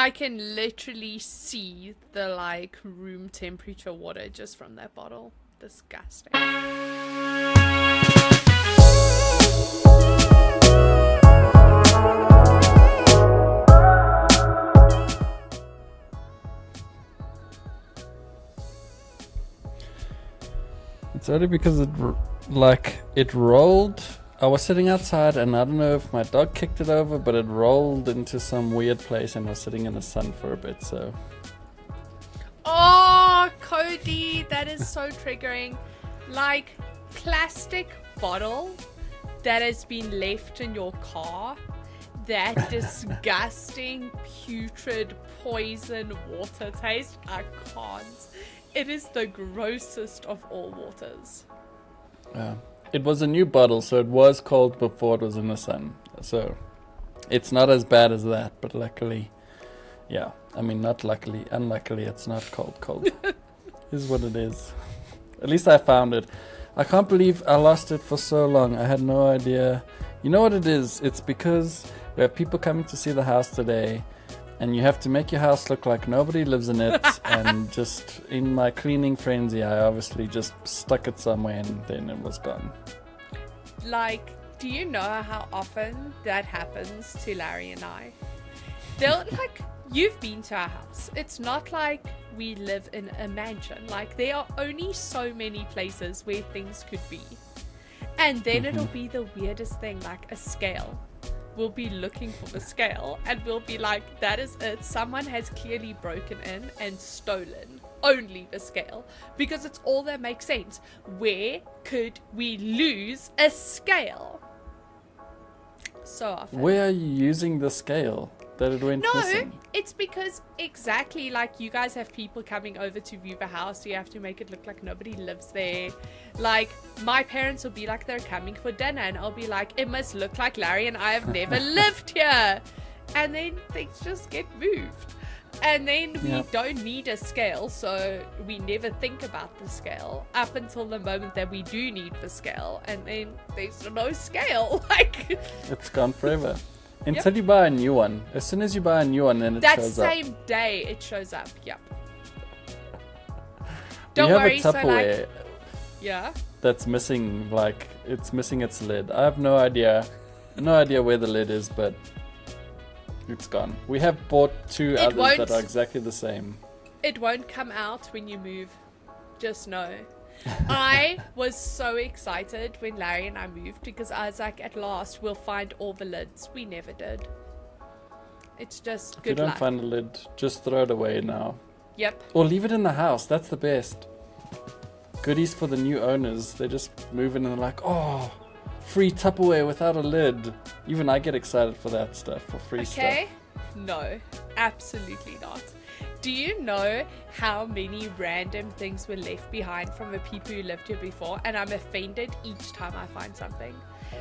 I can literally see the like room temperature water just from that bottle. Disgusting. It's only because it rolled. I was sitting outside and I don't know if my dog kicked it over, but it rolled into some weird place and was sitting in the sun for a bit, so. Oh, Cody, that is so triggering. Like, plastic bottle that has been left in your car. That disgusting, putrid, poison water taste. I can't. It is the grossest of all waters. Yeah. It was a new bottle, so it was cold before it was in the sun. So it's not as bad as that, but luckily, yeah. I mean, not luckily, unluckily, it's not cold. Is what it is. At least I found it. I can't believe I lost it for so long. I had no idea. You know what it is? It's because we have people coming to see the house today, and you have to make your house look like nobody lives in it. And just in my cleaning frenzy, I obviously just stuck it somewhere and then it was gone. Like, do you know how often that happens to Larry and I? They'll, like, you've been to our house. It's not like we live in a mansion. Like, there are only so many places where things could be. And then it'll be the weirdest thing, like a scale. We'll be looking for the scale and we'll be like, that is it. Someone has clearly broken in and stolen only the scale, because it's all that makes sense. Where could we lose a scale? So often. Where are you using the scale that it went missing? No, it's because exactly like you guys have people coming over to view the house, so you have to make it look like nobody lives there. Like, my parents will be like, they're coming for dinner, and I'll be like, it must look like Larry and I have never lived here. And then things just get moved. And then we don't need a scale, so we never think about the scale up until the moment that we do need the scale, and then there's no scale. Like, it's gone forever. Until you buy a new one. As soon as you buy a new one, then it shows up. That same day it shows up. Yep. Don't worry. So like, yeah. That's missing. Like, it's missing its lid. I have no idea where the lid is, but it's gone. We have bought two others that are exactly the same. It won't come out when you move. Just know. I was so excited when Larry and I moved because I was like, at last we'll find all the lids. We never did. It's just good luck. If you don't find a lid, just throw it away now. Yep. Or leave it in the house. That's the best. Goodies for the new owners. They just move in and they're like, oh, free Tupperware without a lid. Even I get excited for that stuff, for free stuff. Okay. No, absolutely not. Do you know how many random things were left behind from the people who lived here before? And I'm offended each time I find something.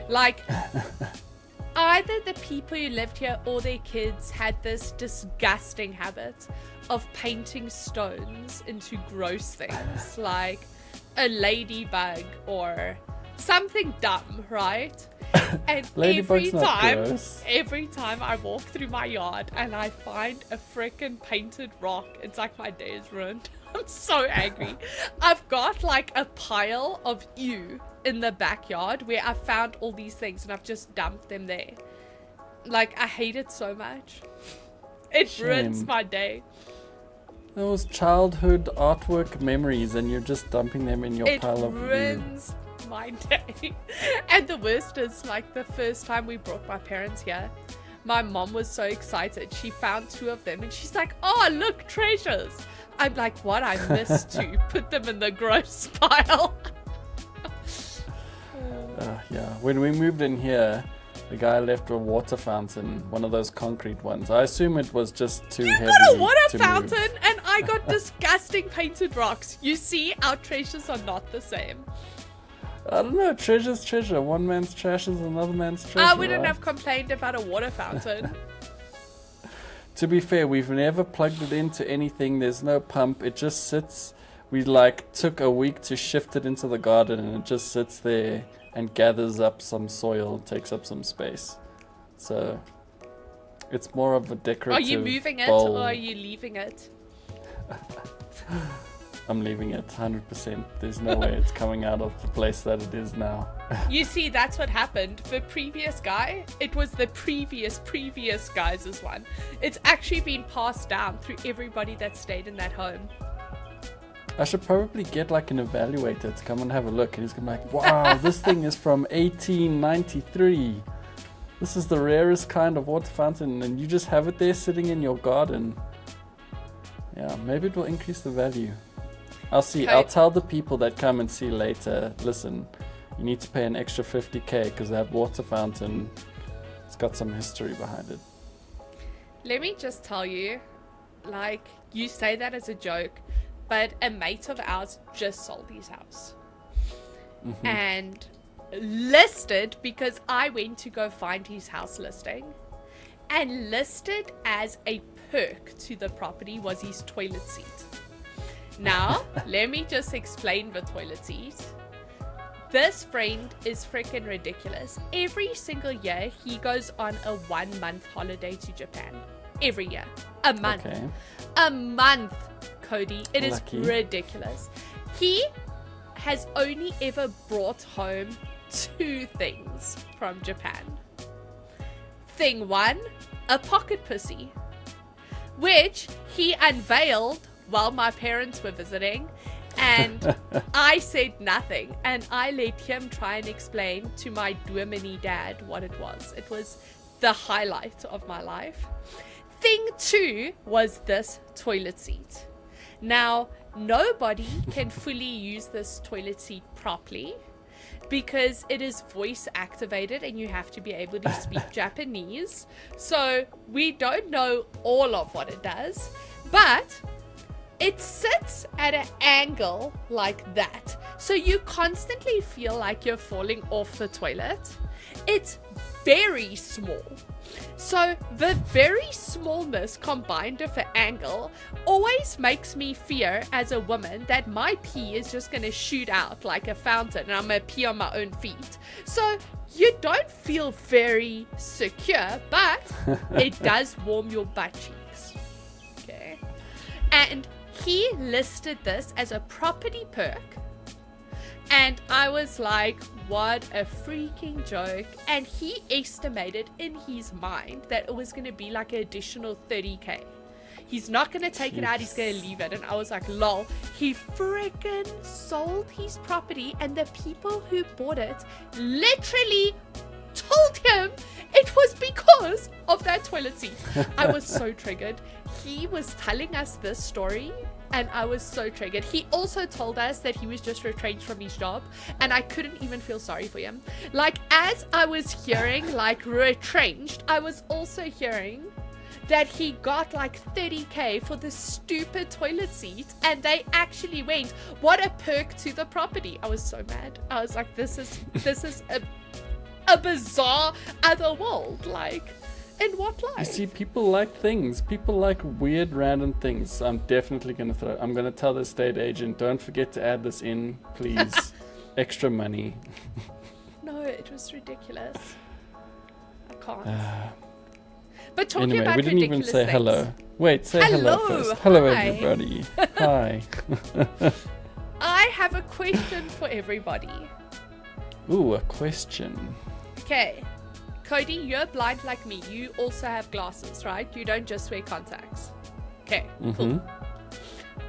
Like, either the people who lived here or their kids had this disgusting habit of painting stones into gross things, like a ladybug or something dumb, right? And every time I walk through my yard and I find a freaking painted rock, it's like my day is ruined. I'm so angry. I've got like a pile of ew in the backyard where I found all these things and I've just dumped them there. Like, I hate it so much. It ruins my day. Those childhood artwork memories and you're just dumping them in your pile of ew. It ruins my day. And the worst is, like, the first time we brought my parents here, my mom was so excited. She found two of them and she's like, oh, look, treasures. I'm like, what? I missed to put them in the gross pile. Yeah, when we moved in here, the guy left a water fountain, one of those concrete ones. I assume it was just too heavy. You got a water fountain and I got disgusting painted rocks. You see, our treasures are not the same. I don't know, treasure's treasure. One man's trash is another man's treasure. I wouldn't have complained about a water fountain. To be fair, we've never plugged it into anything. There's no pump. It just sits. We like took a week to shift it into the garden and it just sits there and gathers up some soil, takes up some space. So It's more of a decorative Are you moving it bowl. or are you leaving it? I'm leaving it 100%. There's no way it's coming out of the place that it is now. You see, that's what happened. The previous guy, it was the previous guy's one. It's actually been passed down through everybody that stayed in that home. I should probably get like an evaluator to come and have a look, and he's gonna be like, wow, this thing is from 1893. This is the rarest kind of water fountain, and you just have it there sitting in your garden. Yeah, maybe it will increase the value. I'll see. Okay. I'll tell the people that come and see later, listen, you need to pay an extra 50k because that water fountain, it's got some history behind it. Let me just tell you, like, you say that as a joke, but a mate of ours just sold his house. Mm-hmm. And listed, because I went to go find his house listing, and listed as a perk to the property was his toilet seat. Now, let me just explain the toilet seat. This friend is freaking ridiculous. Every single year, he goes on a 1-month holiday to Japan. Every year. A month. Okay. A month, Cody. It Lucky. is ridiculous. He has only ever brought home 2 things from Japan. Thing 1, a pocket pussy, which he unveiled while my parents were visiting, and I said nothing, and I let him try and explain to my Duomini dad what it was. It was the highlight of my life. Thing 2 was this toilet seat. Now, nobody can fully use this toilet seat properly because it is voice activated and you have to be able to speak Japanese. So we don't know all of what it does, but it sits at an angle like that. So you constantly feel like you're falling off the toilet. It's very small. So the very smallness combined with the angle always makes me fear as a woman that my pee is just going to shoot out like a fountain and I'm going to pee on my own feet. So you don't feel very secure, but it does warm your butt cheeks. Okay. And he listed this as a property perk. And I was like, what a freaking joke. And he estimated in his mind that it was going to be like an additional 30k. He's not going to take it out, he's going to leave it. And I was like, lol. He freaking sold his property, and the people who bought it literally told him it was because of that toilet seat. I was so triggered. He was telling us this story and I was so triggered. He also told us that he was just retrenched from his job, and I couldn't even feel sorry for him. Like, as I was hearing like retrenched, I was also hearing that he got like 30k for the stupid toilet seat, and they actually went, what a perk to the property. I was so mad. I was like, this is a bizarre other world. Like, in what life? You see, people like things. People like weird, random things. I'm definitely going to I'm going to tell the estate agent, don't forget to add this in, please. Extra money. No, it was ridiculous. I can't. But talking Anyway, about we didn't even ridiculous say things. hello. Wait, say hello first. Hello, Hi. everybody. Hi. I have a question for everybody. Ooh, a question. Okay. Cody, you're blind like me. You also have glasses, right? You don't just wear contacts. Okay, cool.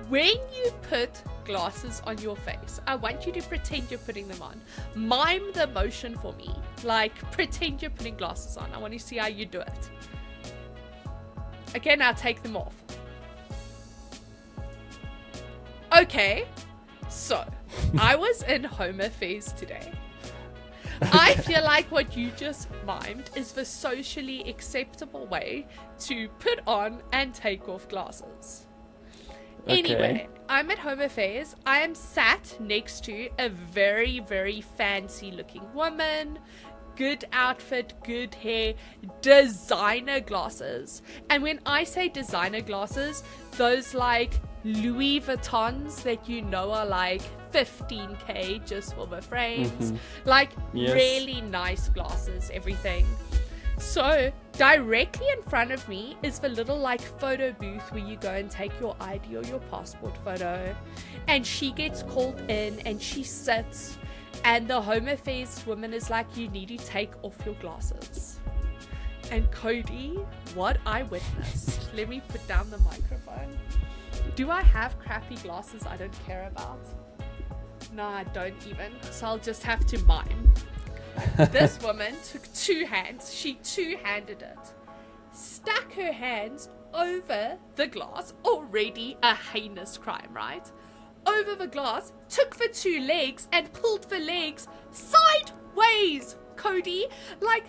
When you put glasses on your face, I want you to pretend you're putting them on. Mime the motion for me. Like, pretend you're putting glasses on. I want to see how you do it. Okay, now take them off. Okay, so I was in home affairs today. I feel like what you just mimed is the socially acceptable way to put on and take off glasses. Okay. Anyway, I'm at home affairs. I am sat next to a very, very fancy looking woman. Good outfit, good hair, designer glasses. And when I say designer glasses, those like Louis Vuittons that you know are like 15k just for the frames. Like, Yes. really nice glasses, everything. So directly in front of me is the little like photo booth where you go and take your ID or your passport photo, and she gets called in and she sits, and the Home Affairs woman is like, you need to take off your glasses. And Cody, what I witnessed, let me put down the microphone. Do I have crappy glasses I don't care about? No, I don't even. So I'll just have to mime. This woman took two hands. She two-handed it. Stuck her hands over the glass. Already a heinous crime, right? Over the glass, took the two legs and pulled the legs sideways, Cody. Like,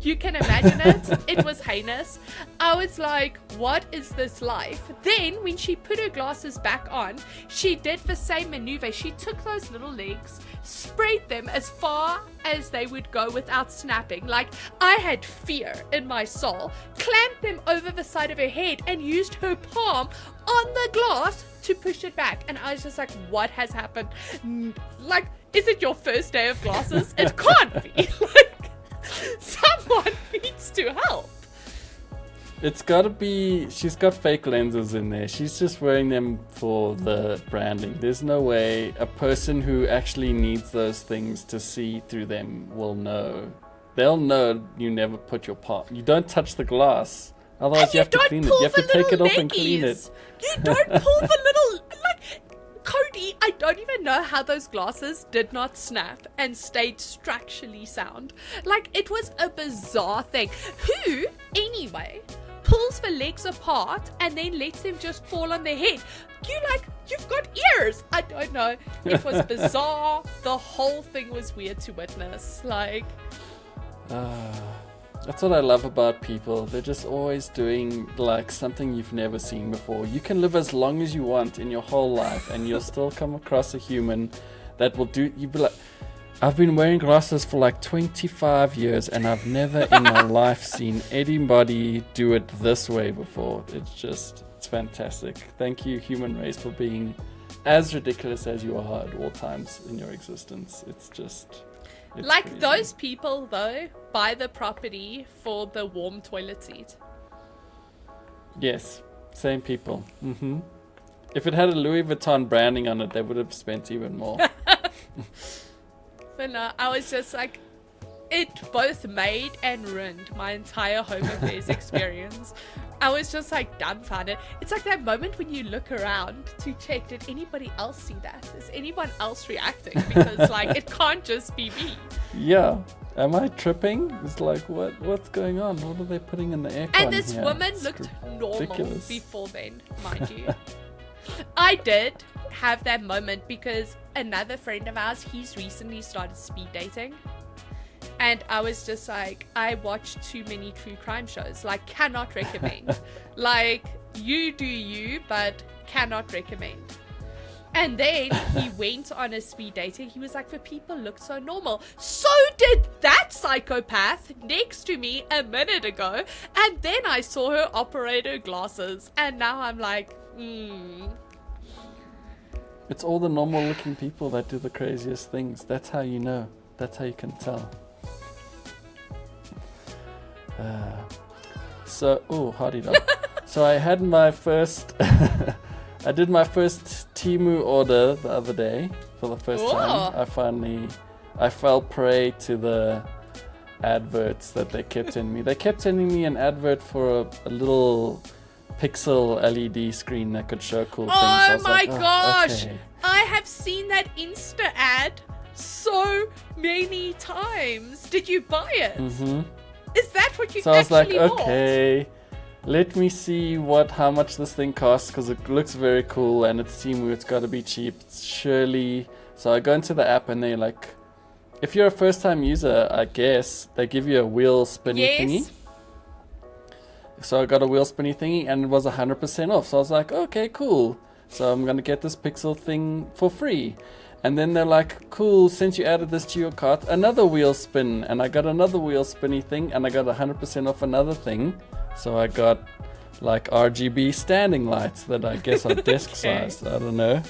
you can imagine it. It was heinous. I was like, what is this life? Then when she put her glasses back on, she did the same maneuver. She took those little legs, spread them as far as they would go without snapping. Like, I had fear in my soul. Clamped them over the side of her head and used her palm on the glass to push it back. And I was just like, what has happened? Like, is it your first day of glasses? It can't be. Like, someone needs to help. It's gotta be, she's got fake lenses in there. She's just wearing them for the branding. There's no way a person who actually needs those things to see through them will know. They'll know you never put your palm. You don't touch the glass. Otherwise you have to clean it. You have to take it off and clean it. You don't pull the little, like, Cody, I don't even know how those glasses did not snap and stayed structurally sound. Like, it was a bizarre thing. Who, anyway, pulls the legs apart and then lets them just fall on their head? You've got ears. I don't know. It was bizarre. The whole thing was weird to witness. Like, that's what I love about people. They're just always doing like something you've never seen before. You can live as long as you want in your whole life and you'll still come across a human that will do. You'll be like, I've been wearing glasses for like 25 years and I've never in my life seen anybody do it this way before. It's fantastic. Thank you, human race, for being as ridiculous as you are at all times in your existence. It's like crazy. Those people, though, buy the property for the warm toilet seat. Yes, same people. If it had a Louis Vuitton branding on it, they would have spent even more. But no, I was just like, it both made and ruined my entire Home Affairs experience. I was just like dumbfounded. It's like that moment when you look around to check, did anybody else see that? Is anyone else reacting? Because like, it can't just be me. Yeah. Am I tripping? It's like, what's going on? What are they putting in the aircon And this here? woman It's looked normal ridiculous. before then, mind you. I did have that moment because another friend of ours, he's recently started speed dating. And I was just like, I watch too many true crime shows. Like, cannot recommend. Like, you do you, but cannot recommend. And then he went on a speed dating. He was like, the people look so normal. So did that psychopath next to me a minute ago. And then I saw her operate her glasses. And now I'm like, It's all the normal looking people that do the craziest things. That's how you know. That's how you can tell. So I had my first I did my first Temu order the other day for the first time. I fell prey to the adverts that they kept sending me. They kept sending me an advert for a little pixel LED screen that could show cool things. Oh my gosh! Okay. I have seen that Insta ad so many times. Did you buy it? Is that what you So I was like, bought? okay, let me see how much this thing costs, because it looks very cool and it's Temu, it's got to be cheap, surely. So I go into the app and they're like, if you're a first time user, I guess, they give you a wheel spinny thingy. So I got a wheel spinny thingy and it was 100% off. So I was like, okay, cool. So I'm going to get this pixel thing for free. And then they're like, cool, since you added this to your cart, another wheel spin. And I got another wheel spinny thing and I got 100% off another thing. So I got like RGB standing lights that I guess are desk sized. I don't know.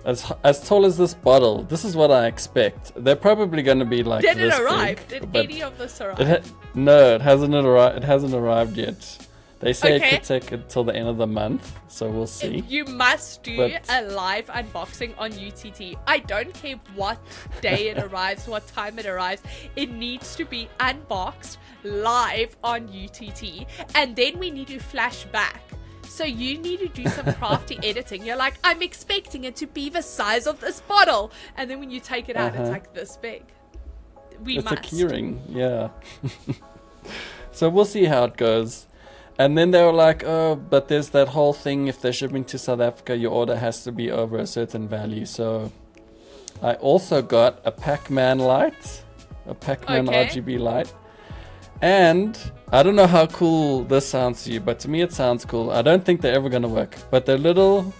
as tall as this bottle. This is what I expect. They're probably going to be like Did this it arrive? big, Did any of this arrive? no, it hasn't arrived. It hasn't arrived yet. They say Okay. it could take until the end of the month, so we'll see. You must do But- a live unboxing on UTT. I don't care what day it arrives, what time it arrives. It needs to be unboxed live on UTT. And then we need to flash back. So you need to do some crafty editing. You're like, I'm expecting it to be the size of this bottle. And then when you take it out, it's like this big. It's a keyring, yeah. So we'll see how it goes. And then they were like, oh, but there's that whole thing, if they're shipping to South Africa, your order has to be over a certain value. So I also got a Pac-Man light, a Pac-Man RGB light. And I don't know how cool this sounds to you, but to me it sounds cool. I don't think they're ever going to work. But they're little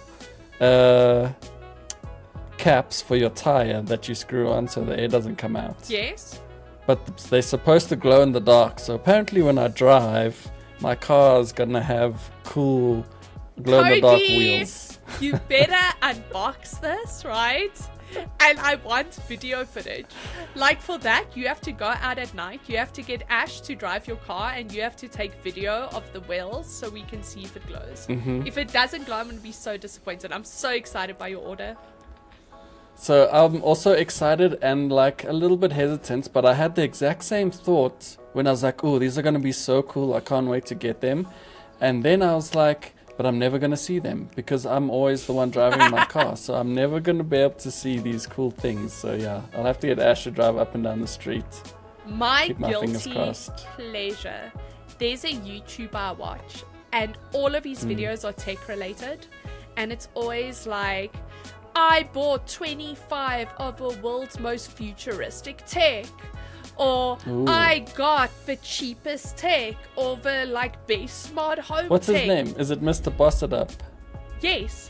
caps for your tire that you screw on so the air doesn't come out. Yes. But they're supposed to glow in the dark. So apparently when I drive, my car's gonna have cool glow-in-the-dark wheels. You better unbox this, right? And I want video footage. Like for that, you have to go out at night. You have to get Ash to drive your car and you have to take video of the wheels so we can see if it glows. If it doesn't glow, I'm gonna be so disappointed. I'm so excited by your order. So I'm also excited and like a little bit hesitant, but I had the exact same thought when I was like, oh, these are going to be so cool. I can't wait to get them. And then I was like, but I'm never going to see them because I'm always the one driving my car. So I'm never going to be able to see these cool things. So yeah, I'll have to get Ash to drive up and down the street. My fingers guilty crossed. pleasure. There's a YouTuber I watch and all of his videos are tech related. And it's always like, I bought 25 of the world's most futuristic tech. Or I got the cheapest tech. Or the like best smart home What's tech. his name? Is it Mr. Boss It Up? Yes.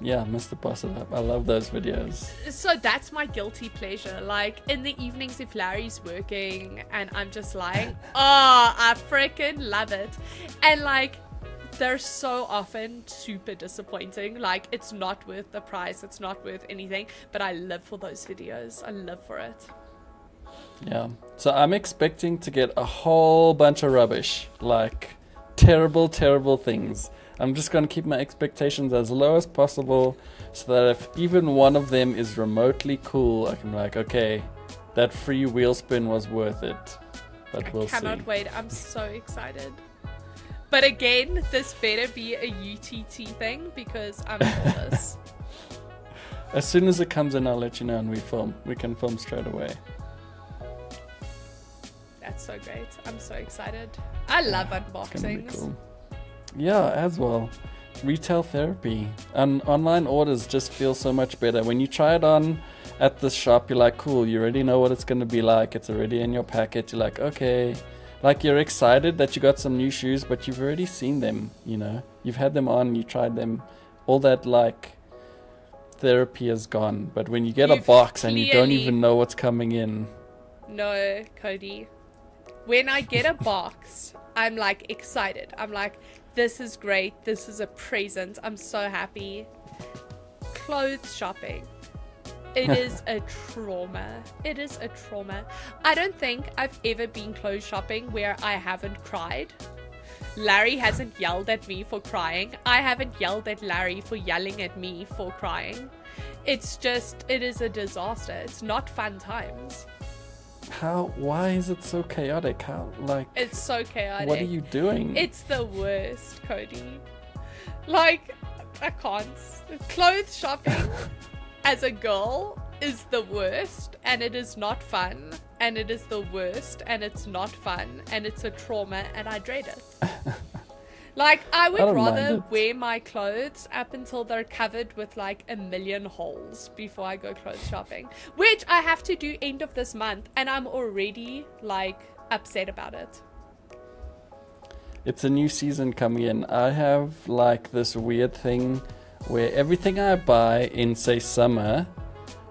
Yeah, Mr. Boss It Up. I love those videos. So that's my guilty pleasure. Like in the evenings if Larry's working and I'm just like, oh, I freaking love it. And like they're so often super disappointing. Like it's not worth the price. It's not worth anything. But I live for those videos. I live for it. Yeah. So I'm expecting to get a whole bunch of rubbish. Like terrible, terrible things. I'm just going to keep my expectations as low as possible so that if even one of them is remotely cool, I can be like, okay, that free wheel spin was worth it. But we'll see. I cannot wait. I'm so excited. But again, this better be a UTT thing because I'm for this. As soon as it comes in, I'll let you know and we film. We can film straight away. That's so great. I'm so excited. I love It's gonna be unboxings. cool. Yeah, as well. Retail therapy and online orders just feel so much better. When you try it on at the shop, you're like, cool, you already know what it's going to be like. It's already in your packet. You're like, okay. Like you're excited that you got some new shoes, but you've already seen them, you know. You've had them on, you tried them. All that like therapy is gone. But when you get a You've box and you don't clearly- even know what's coming in. No, Cody. When I get a box, I'm like excited. I'm like, this is great. This is a present. I'm so happy. Clothes shopping. It is a trauma. It is a trauma. I don't think I've ever been clothes shopping where I haven't cried. Larry hasn't yelled at me for crying. I haven't yelled at Larry for yelling at me for crying. It's just, it is a disaster. It's not fun times. Why is it so chaotic? It's so chaotic. What are you doing? It's the worst, Cody. Like, I can't. Clothes shopping as a girl is the worst, and it is not fun, and it is the worst, and it's not fun, and it's a trauma, and I dread it. Like, I would don't mind rather it. wear my clothes up until they're covered with like 1,000,000 holes before I go clothes shopping, which I have to do end of this month, and I'm already like upset about it. It's a new season coming in. I have like this weird thing where everything I buy in, say, summer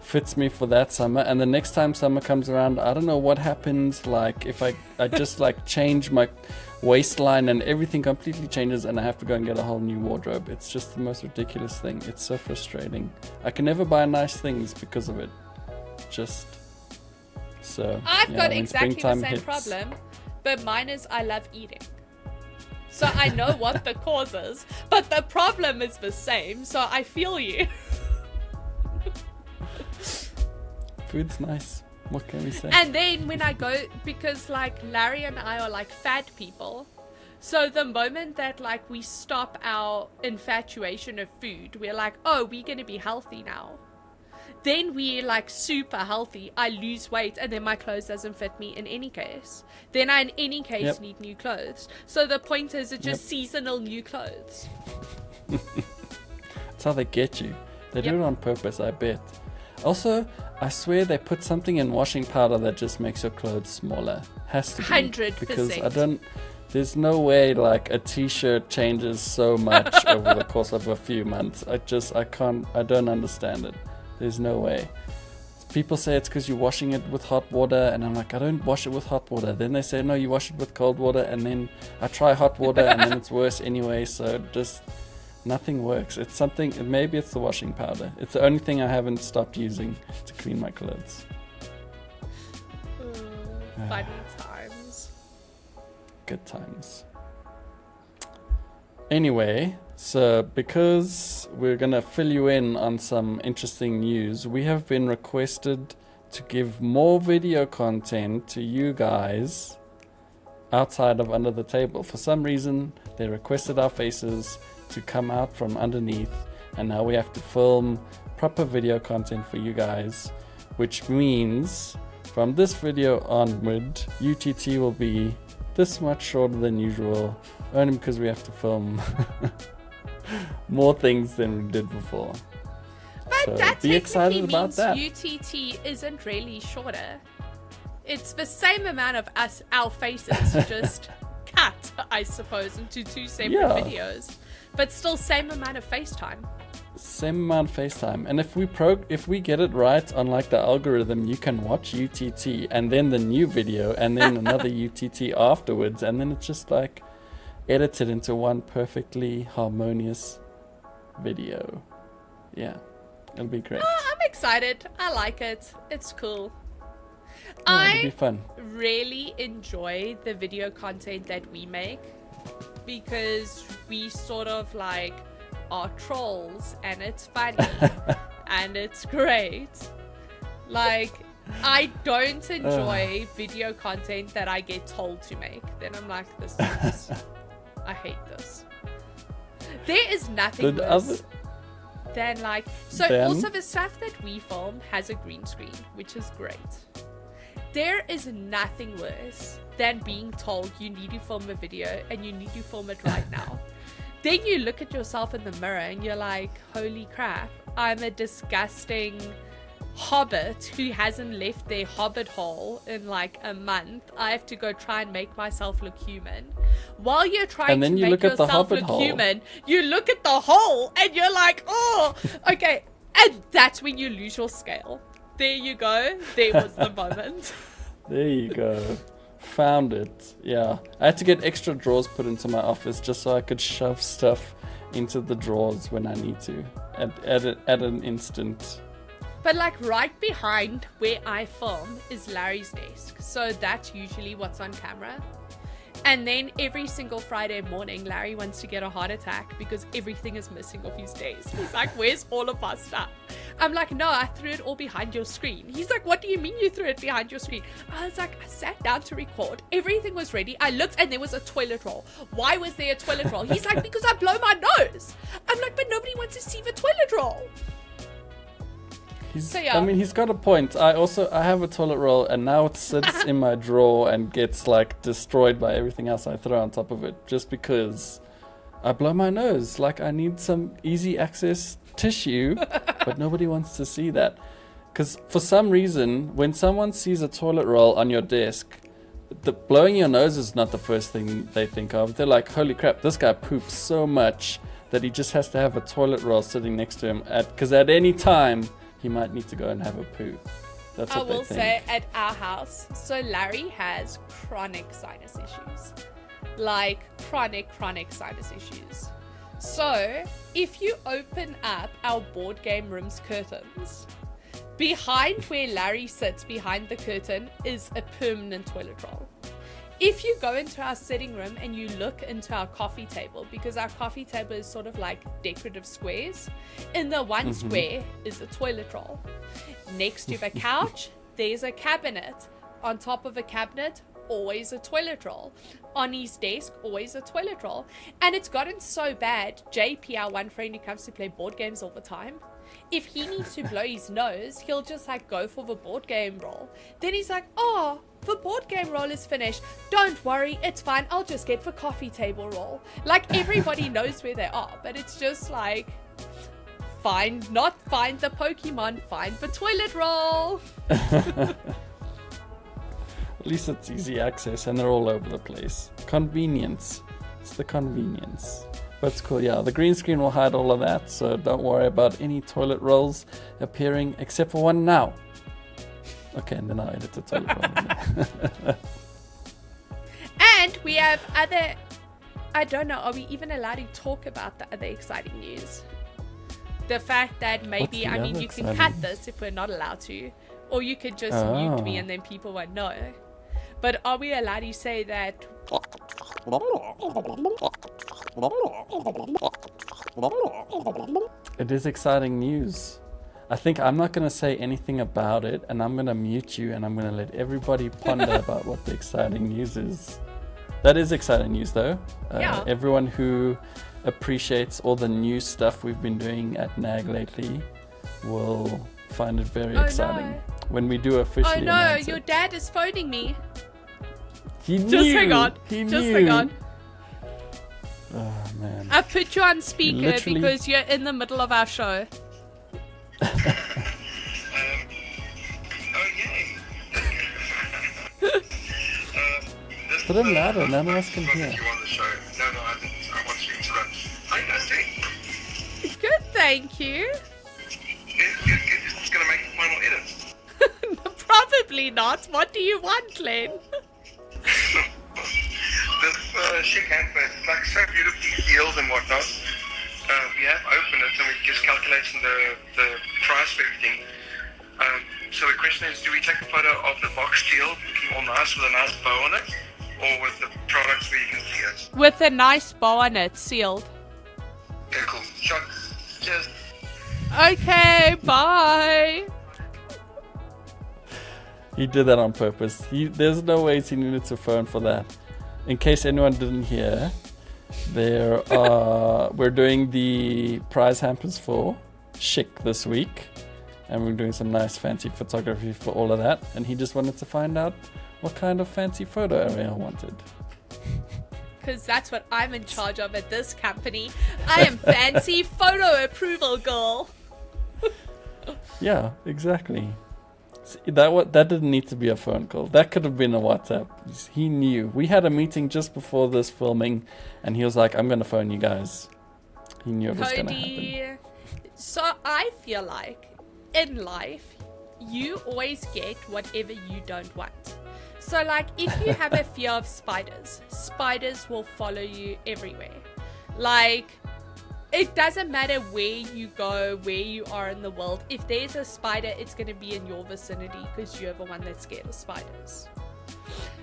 fits me for that summer, and the next time summer comes around, I don't know what happens. Like if I just like change waistline and everything completely changes, and I have to go and get a whole new wardrobe. It's just the most ridiculous thing. It's so frustrating. I can never buy nice things because of it. Just so. I've got when exactly the springtime same hits- problem, but mine is I love eating. So I know what the cause is, but the problem is the same, so I feel you. Food's nice. What can we say? And then when I go, because like Larry and I are like fat people, so the moment that like we stop our infatuation of food, we're like, oh, we're gonna be healthy now. Then we're like super healthy. I lose weight and then my clothes doesn't fit me in any case. Then I in any case need new clothes. So the point is it's just seasonal new clothes. That's how they get you. They do it on purpose, I bet. Also, I swear they put something in washing powder that just makes your clothes smaller. Has to be. 100%. Because there's no way like a t-shirt changes so much over the course of a few months. I don't understand it. There's no way. People say it's because you're washing it with hot water, and I'm like, I don't wash it with hot water. Then they say, no, you wash it with cold water, and then I try hot water, and then it's worse anyway, so just nothing works. It's something, maybe it's the washing powder. It's the only thing I haven't stopped using to clean my clothes. Funny times. Good times. Anyway, so because we're gonna fill you in on some interesting news, we have been requested to give more video content to you guys outside of Under the Table. For some reason, they requested our faces to come out from underneath, and now we have to film proper video content for you guys, which means from this video onward, UTT will be this much shorter than usual, only because we have to film more things than we did before. But So that be excited technically about means that. UTT isn't really shorter. It's the same amount of our faces, just cut, I suppose, into two separate videos. But still same amount of FaceTime. Same amount of FaceTime, and if we get it right on like the algorithm, you can watch UTT and then the new video and then another UTT afterwards, and then it's just like edited into one perfectly harmonious video. Yeah, it'll be great. Oh, I'm excited. I like it. It's cool. It'll be fun. Really enjoy the video content that we make because we sort of like are trolls and it's funny and it's great. Like, I don't enjoy video content that I get told to make. Then I'm like, this is, I hate this. There is nothing worse than like, also the stuff that we film has a green screen, which is great. There is nothing worse than being told you need to film a video and you need to film it right now. Then you look at yourself in the mirror and you're like, holy crap, I'm a disgusting hobbit who hasn't left their hobbit hole in like a month. I have to go try and make myself look human. While you're trying to make yourself look human, you look at the hole and you're like, oh, okay. And that's when you lose your scale. There you go. There was the moment. There you go. Found it. Yeah, I had to get extra drawers put into my office just so I could shove stuff into the drawers when I need to at an instant. But like right behind where I film is Larry's desk, so that's usually what's on camera. And then every single Friday morning, Larry wants to get a heart attack because everything is missing off his desk. He's like, where's all of our stuff? I'm like, no, I threw it all behind your screen. He's like, what do you mean you threw it behind your screen? I was like, I sat down to record. Everything was ready. I looked and there was a toilet roll. Why was there a toilet roll? He's like, because I blow my nose. I'm like, but nobody wants to see the toilet roll. I mean, he's got a point. I have a toilet roll and now it sits in my drawer and gets like destroyed by everything else I throw on top of it just because I blow my nose. Like, I need some easy access tissue, but nobody wants to see that. Because for some reason, when someone sees a toilet roll on your desk, blowing your nose is not the first thing they think of. They're like, holy crap, this guy poops so much that he just has to have a toilet roll sitting next to him because at any time he might need to go and have a poo. That's what I will say at our house, so Larry has chronic sinus issues. like chronic sinus issues. So if you open up our board game room's curtains, behind where Larry sits behind the curtain is a permanent toilet roll. If you go into our sitting room and you look into our coffee table, because our coffee table is sort of like decorative squares, in the one square is a toilet roll. Next to the couch, there's a cabinet. On top of a cabinet, always a toilet roll. On his desk, always a toilet roll. And it's gotten so bad, JP, our one friend who comes to play board games all the time, if he needs to blow his nose, he'll just like go for the board game roll. Then he's like, oh, the board game roll is finished. Don't worry, it's fine. I'll just get the coffee table roll. Like everybody knows where they are, but it's just like, not find the Pokemon, find the toilet roll. At least it's easy access and they're all over the place. Convenience. It's the convenience. But it's cool, yeah. The green screen will hide all of that, so don't worry about any toilet rolls appearing, except for one now. Okay, and then I'll edit the toilet roll. And we have other... I don't know, are we even allowed to talk about the other exciting news? The fact that maybe, I mean, you can cut this if we're not allowed to. Or you could just mute me and then people won't know. But are we allowed to say that... It is exciting news. I think I'm not going to say anything about it, and I'm going to mute you, and I'm going to let everybody ponder about what the exciting news is. That is exciting news, though. Yeah. Everyone who appreciates all the new stuff we've been doing at NAG lately will find it very exciting. No. When we do officially announce your it. dad is phoning me. He knew. Just hang on. Just hang on. Oh, man. I've put you on speaker because you're in the middle of our show. Oh, yay. Put him louder, none of us can hear. You on the show. No, I didn't. I want you to run. How you guys doing? Good, thank you. Good. Is this going to make the final edit? Probably not. What do you want, Len? This chic handbag is like so beautifully sealed and whatnot. We have opened it and we're just calculating the price for everything. So the question is, do we take a photo of the box sealed, looking all nice with a nice bow on it, or with the products where you can see it? With a nice bow on it, sealed. Okay, cool. Shot. Cheers. Okay, bye. He did that on purpose. There's no ways he needed to phone for that. In case anyone didn't hear, we're doing the prize hampers for Chic this week, and we're doing some nice fancy photography for all of that, and he just wanted to find out what kind of fancy photo Arielle wanted. Because that's what I'm in charge of at this company. I am fancy photo approval girl. Yeah, exactly. See, that didn't need to be a phone call. That could have been a WhatsApp. He knew. We had a meeting just before this filming, and he was like, I'm going to phone you guys. He knew it was going to happen. So I feel like in life, you always get whatever you don't want. So like if you have a fear of spiders, spiders will follow you everywhere. Like it doesn't matter where you go, where you are in the world. If there's a spider, it's going to be in your vicinity because you're the one that's scared of spiders.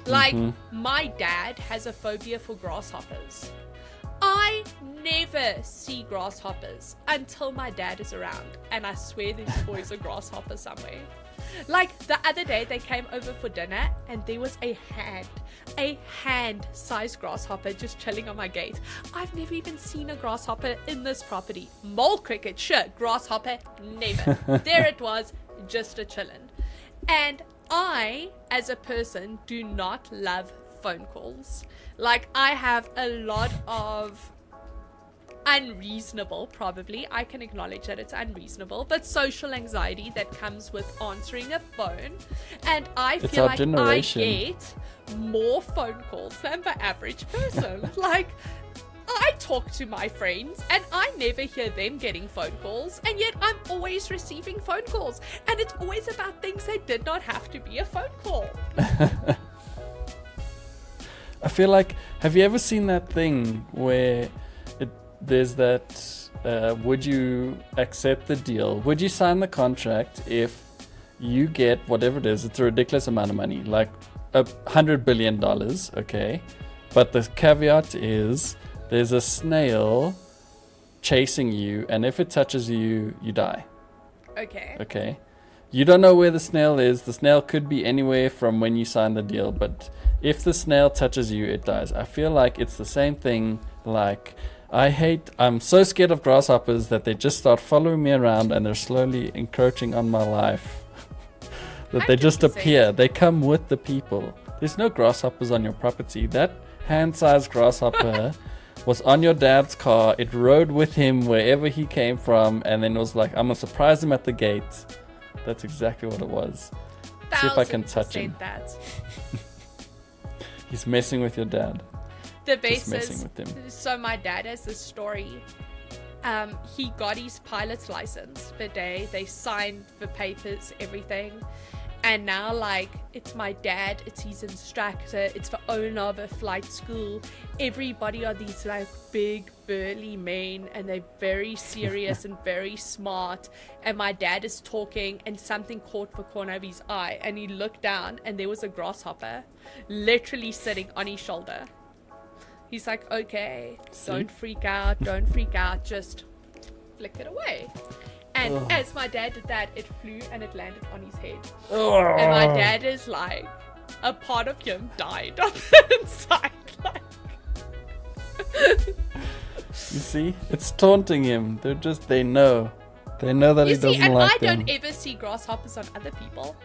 Like, my dad has a phobia for grasshoppers. I never see grasshoppers until my dad is around. And I swear there's always a grasshopper somewhere. Like, the other day, they came over for dinner and there was a hand-sized grasshopper just chilling on my gate. I've never even seen a grasshopper in this property. Mole cricket, sure. Grasshopper, never. There it was, just a chillin'. And I, as a person, do not love phone calls. Like, I have a lot of unreasonable, probably, I can acknowledge that it's unreasonable, but social anxiety that comes with answering a phone. And I feel like generation. I get more phone calls than the average person. Like, I talk to my friends and I never hear them getting phone calls, and yet I'm always receiving phone calls, and it's always about things that did not have to be a phone call. I feel like, have you ever seen that thing where there's that, would you accept the deal? Would you sign the contract if you get whatever it is? It's a ridiculous amount of money, like $100 billion, okay? But the caveat is there's a snail chasing you, and if it touches you, you die. Okay. Okay. You don't know where the snail is. The snail could be anywhere from when you sign the deal, but if the snail touches you, it dies. I feel like it's the same thing. Like, I'm so scared of grasshoppers that they just start following me around and they're slowly encroaching on my life. That they just 100%. appear. They come with the people. There's no grasshoppers on your property. That hand-sized grasshopper was on your dad's car. It rode with him wherever he came from, and then was like, I'm gonna surprise him at the gate. That's exactly what it was. See if I can touch him. 1000% that. He's messing with your dad. The Just base messing is, with him. so my dad has this story. He got his pilot's license the day they signed the papers, everything. And now, like, it's my dad, it's his instructor, it's the owner of a flight school. Everybody are these, like, big, burly men, and they're very serious and very smart. And my dad is talking, and something caught the corner of his eye, and he looked down, and there was a grasshopper literally sitting on his shoulder. He's like, okay, don't freak out, just flick it away. And as my dad did that, it flew and it landed on his head. And my dad is like, a part of him died on the inside. Like. You see? It's taunting him. They know. They know that he doesn't like them. I don't ever see grasshoppers on other people.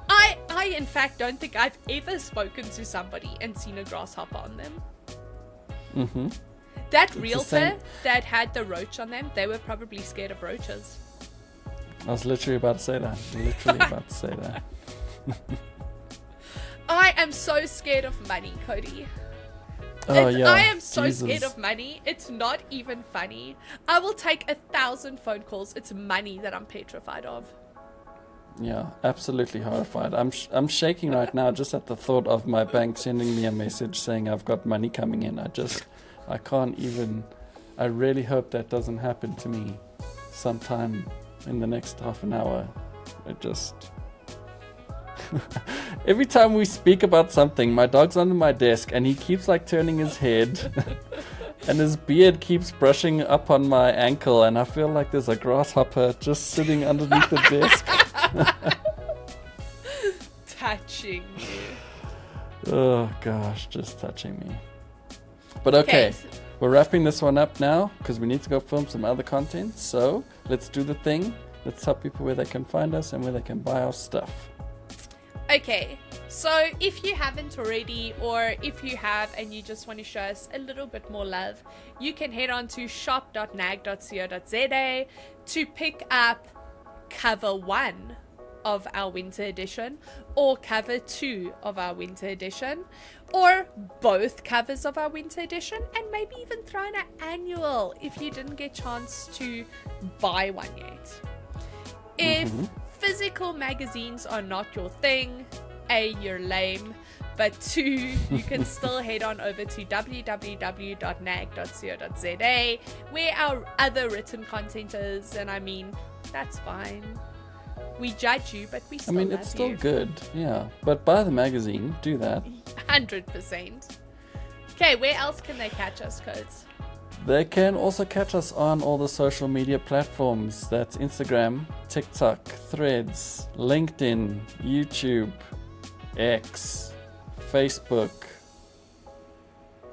I in fact don't think I've ever spoken to somebody and seen a grasshopper on them. Mm-hmm. That realtor that had the roach on them, they were probably scared of roaches. I was literally about to say that. I am so scared of money, Cody. Oh, yeah. I am so Jesus. scared of money. It's not even funny. I will take 1,000 phone calls. It's money that I'm petrified of. Yeah, absolutely horrified. I'm shaking right now just at the thought of my bank sending me a message saying I've got money coming in. I can't even. I really hope that doesn't happen to me sometime in the next half an hour. Every time we speak about something, my dog's under my desk and he keeps like turning his head and his beard keeps brushing up on my ankle, and I feel like there's a grasshopper just sitting underneath the desk. Touching you. Oh gosh, just touching me. But okay, we're wrapping this one up now because we need to go film some other content. So let's do the thing. Let's tell people where they can find us and where they can buy our stuff. Okay, so if you haven't already, or if you have and you just want to show us a little bit more love, you can head on to shop.nag.co.za to pick up cover 1 of our winter edition, or cover 2 of our winter edition, or both covers of our winter edition, and maybe even throw in an annual if you didn't get a chance to buy one yet. If physical magazines are not your thing, A, you're lame, but 2, you can still head on over to www.nag.co.za where our other written content is, and I mean, that's fine. We judge you, but we still love you. It's still good, yeah. But buy the magazine, do that. 100%. Okay, where else can they catch us, Codes? They can also catch us on all the social media platforms. That's Instagram, TikTok, Threads, LinkedIn, YouTube, X, Facebook.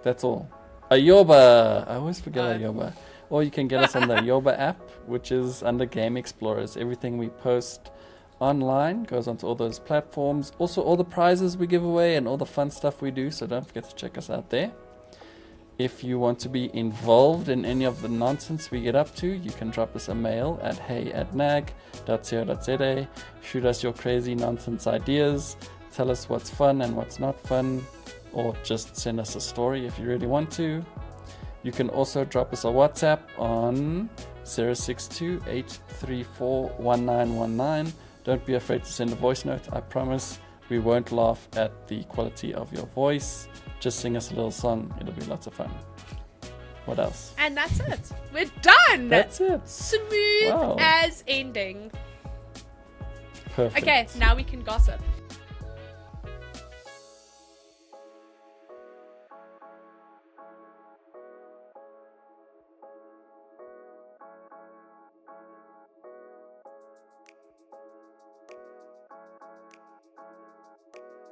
That's all. Ayoba! I always forget Ayoba. Or you can get us on the Ayoba app, which is under Game Explorers. Everything we post online goes onto all those platforms. Also, all the prizes we give away and all the fun stuff we do, so don't forget to check us out there. If you want to be involved in any of the nonsense we get up to, you can drop us a mail at hey@nag.co.za. Shoot us your crazy nonsense ideas. Tell us what's fun and what's not fun. Or just send us a story if you really want to. You can also drop us a WhatsApp on 062-834-1919. Don't be afraid to send a voice note. I promise we won't laugh at the quality of your voice. just sing us a little song. It'll be lots of fun. What else? And that's it. We're done. That's it. Smooth Wow. as ending. Perfect. Okay, now we can gossip.